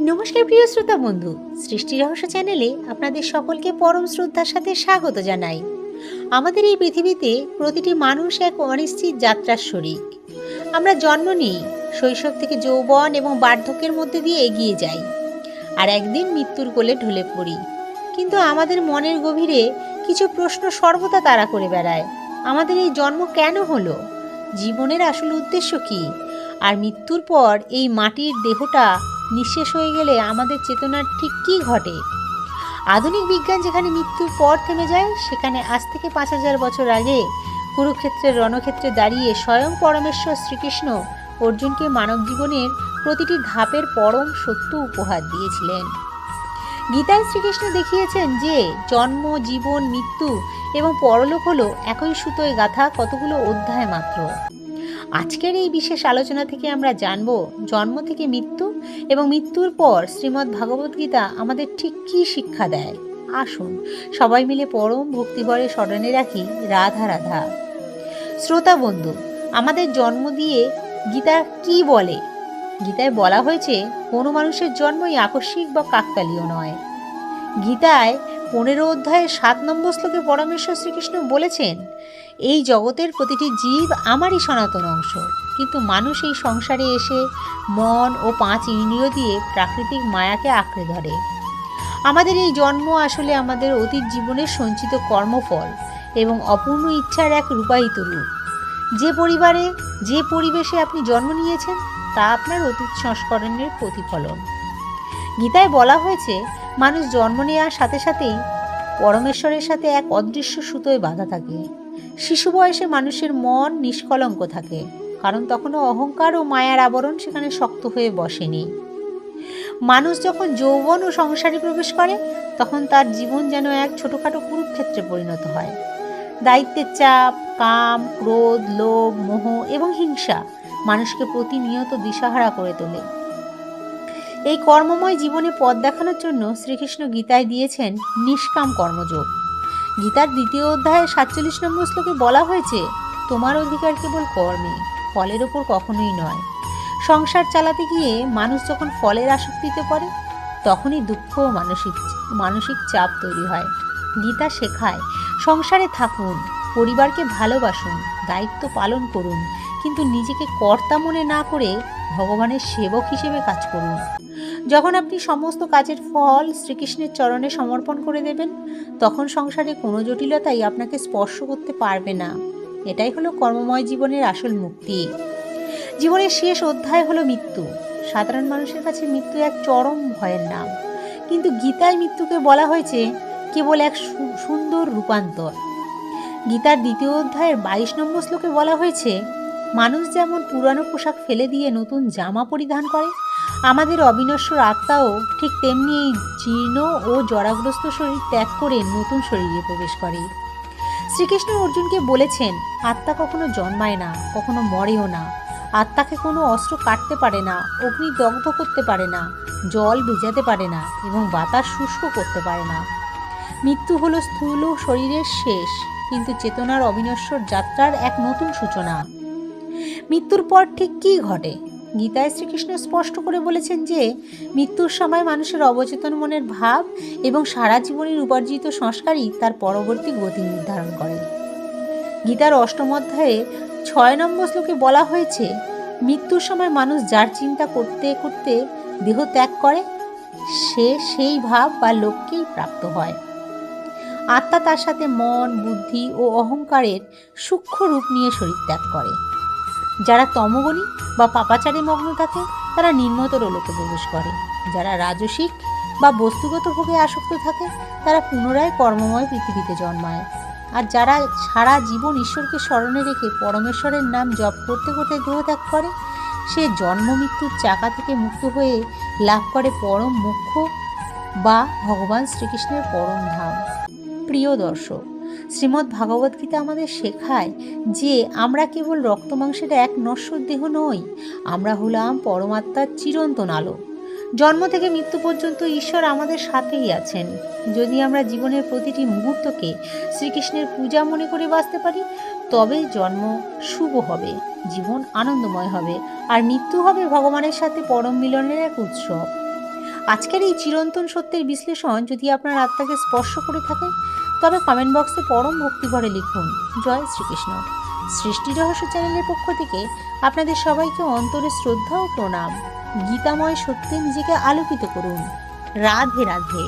নমস্কার প্রিয় শ্রোতা বন্ধু, সৃষ্টি রহস্য চ্যানেলে আপনাদের সকলকে পরম শ্রদ্ধার সাথে স্বাগত জানাই। আমাদের এই পৃথিবীতে প্রতিটি মানুষ এক অনিশ্চিত যাত্রার শরিক। আমরা জন্ম নিই, শৈশব থেকে যৌবন এবং বার্ধক্যের মধ্যে দিয়ে এগিয়ে যাই, আর একদিন মৃত্যুর কোলে ঢলে পড়ি। কিন্তু আমাদের মনের গভীরে কিছু প্রশ্ন সর্বদা তাড়া করে বেড়ায়। আমাদের এই জন্ম কেন হলো? জীবনের আসল উদ্দেশ্য কী? আর মৃত্যুর পর এই মাটির দেহটা নিঃশেষ হয়ে গেলে আমাদের চেতনার ঠিক কী ঘটে? আধুনিক বিজ্ঞান যেখানে মৃত্যুর পর থেমে যায়, সেখানে আজ থেকে ৫,০০০ বছর আগে কুরুক্ষেত্রের রণক্ষেত্রে দাঁড়িয়ে স্বয়ং পরমেশ্বর শ্রীকৃষ্ণ অর্জুনকে মানব জীবনের প্রতিটি ধাপের পরম সত্য উপহার দিয়েছিলেন। গীতায় শ্রীকৃষ্ণ দেখিয়েছেন যে জন্ম, জীবন, মৃত্যু এবং পরলোক হলো একই সুতোয় গাঁথা কতগুলো অধ্যায় মাত্র। আজকের এই বিশেষ আলোচনা থেকে আমরা জানব জন্ম থেকে মৃত্যু এবং মৃত্যুর পর শ্রীমদ্ ভাগবত-গীতা আমাদের ঠিক কী শিক্ষা দেয়। আসুন সবাই মিলে পরম ভক্তিভরে স্মরণে রাখি রাধা রাধা। শ্রোতা বন্ধু, আমাদের জন্ম দিয়ে গীতা কি বলে? গীতায় বলা হয়েছে কোনো মানুষের জন্মই আকস্মিক বা কাকতালীয় নয়। গীতায় 15 অধ্যায়ের 7 নম্বর শ্লোকে পরমেশ্বর শ্রীকৃষ্ণ বলেছেন, এই জগতের প্রতিটি জীব আমারই সনাতন অংশ, কিন্তু মানুষ এই সংসারে এসে মন ও 5 ইন্দ্রিয় দিয়ে প্রাকৃতিক মায়াকে আঁকড়ে ধরে। আমাদের এই জন্ম আসলে আমাদের অতীত জীবনের সঞ্চিত কর্মফল এবং অপূর্ণ ইচ্ছার এক রূপায়িত রূপ। যে পরিবারে, যে পরিবেশে আপনি জন্ম নিয়েছেন, তা আপনার অতীত সংস্করণের প্রতিফলন। গীতায় বলা হয়েছে মানুষ জন্ম নেওয়ার সাথে সাথেই পরমেশ্বরের সাথে এক অদৃশ্য সুতোয় বাঁধা থাকে। শিশু বয়সে মানুষের মন নিষ্কলঙ্ক থাকে, কারণ তখনও অহংকার ও মায়ার আবরণ সেখানে শক্ত হয়ে বসেনি। মানুষ যখন যৌবন ও সংসারে প্রবেশ করে, তখন তার জীবন যেন এক ছোটোখাটো কুরুক্ষেত্রে পরিণত হয়। দায়িত্বের চাপ, কাম, ক্রোধ, লোভ, মোহ এবং হিংসা মানুষকে প্রতিনিয়ত দিশাহারা করে তোলে। এই কর্মময় জীবনে পথ দেখানোর জন্য শ্রীকৃষ্ণ গীতায় দিয়েছেন নিষ্কাম কর্মযোগ। গীতার 2য় অধ্যায়ে 47 নম্বর শ্লোকে বলা হয়েছে, তোমার অধিকার কেবল কর্মে, ফলের ওপর কখনোই নয়। সংসার চালাতে গিয়ে মানুষ যখন ফলের আসক্তিতে পড়ে, তখনই দুঃখ ও মানসিক চাপ তৈরি হয়। গীতা শেখায় সংসারে থাকুন, পরিবারকে ভালোবাসুন, দায়িত্ব পালন করুন, কিন্তু নিজেকে কর্তা মনে না করে ভগবানের সেবক হিসেবে কাজ করুন। যখন আপনি সমস্ত কাজের ফল শ্রীকৃষ্ণের চরণে সমর্পণ করে দেবেন, তখন সংসারে কোনো জটিলতাই আপনাকে স্পর্শ করতে পারবে না। এটাই হলো কর্মময় জীবনের আসল মুক্তি। জীবনের শেষ অধ্যায় হলো মৃত্যু। সাধারণ মানুষের কাছে মৃত্যু এক চরম ভয়ের নাম, কিন্তু গীতায় মৃত্যুকে বলা হয়েছে কেবল এক সুন্দর রূপান্তর। গীতার 2য় অধ্যায়ের 22 নম্বর শ্লোকে বলা হয়েছে, মানুষ যেমন পুরানো পোশাক ফেলে দিয়ে নতুন জামা পরিধান করে, আমাদের অবিনশ্বর আত্মাও ঠিক তেমনি এই জীর্ণ ও জরাগ্রস্ত শরীর ত্যাগ করে নতুন শরীরে প্রবেশ করে। শ্রীকৃষ্ণ অর্জুনকে বলেছেন, আত্মা কখনো জন্মায় না, কখনো মরেও না। আত্মাকে কোনো অস্ত্র কাটতে পারে না, অগ্নি দগ্ধ করতে পারে না, জল ভিজাতে পারে না এবং বাতাস শুষ্ক করতে পারে না। মৃত্যু হলো স্থূল শরীরের শেষ, কিন্তু চেতনার অবিনশ্বর যাত্রার এক নতুন সূচনা। মৃত্যুর পর ঠিক কী ঘটে? গীতায় শ্রীকৃষ্ণ স্পষ্ট করে বলেছেন যে মৃত্যুর সময় মানুষের অবচেতন মনের ভাব এবং সারা জীবনের উপার্জিত সংস্কারই তার পরবর্তী গতি নির্ধারণ করে। গীতার 8ম অধ্যায়ে 6 নম্বর শ্লোকে বলা হয়েছে, মৃত্যুর সময় মানুষ যার চিন্তা করতে করতে দেহ ত্যাগ করে, সে সেই ভাব বা লক্ষ্যেই প্রাপ্ত হয়। আত্মা তার সাথে মন, বুদ্ধি ও অহংকারের সূক্ষ্ম রূপ নিয়ে শরীর ত্যাগ করে। যারা তমোগুণী বা পাপাচারে মগ্ন থাকে, তারা নিম্নতর লোকে প্রবেশ করে। যারা রাজসিক বা বস্তুগত ভোগে আসক্ত থাকে, তারা পুনরায় কর্মময় পৃথিবীতে জন্মায়। আর যারা সারা জীবন ঈশ্বরকে স্মরণে রেখে পরমেশ্বরের নাম জপ করতে করতে দেহত্যাগ করে, সে জন্ম মৃত্যুর চাকা থেকে মুক্ত হয়ে লাভ করে পরম মোক্ষ বা ভগবান শ্রীকৃষ্ণের পরম ধাম। প্রিয় দর্শক, শ্রীমদ্ ভাগবত-গীতা আমাদের শেখায় যে আমরা কেবল রক্ত মাংসের এক নশ্বর দেহ নই, আমরা হলাম পরমাত্মার চিরন্তন আলো। জন্ম থেকে মৃত্যু পর্যন্ত ঈশ্বর আমাদের সাথেই আছেন। যদি আমরা জীবনের প্রতিটি মুহূর্তকে শ্রীকৃষ্ণের পূজা মনে করে বাঁচতে পারি, তবে জন্ম শুভ হবে, জীবন আনন্দময় হবে, আর মৃত্যু হবে ভগবানের সাথে পরম মিলনের এক উৎসব। আজকের এই চিরন্তন সত্যের বিশ্লেষণ যদি আপনার আত্মাকে স্পর্শ করে থাকে, তবে কমেন্ট বক্সে পরম ভক্তিভরে লিখুন জয় শ্রীকৃষ্ণ। সৃষ্টি রহস্য চ্যানেলের পক্ষ থেকে আপনাদের সবাইকে অন্তরে শ্রদ্ধা ও প্রণাম। গীতাময় সত্যে নিজেকে আলোকিত করুন। রাধে রাধে।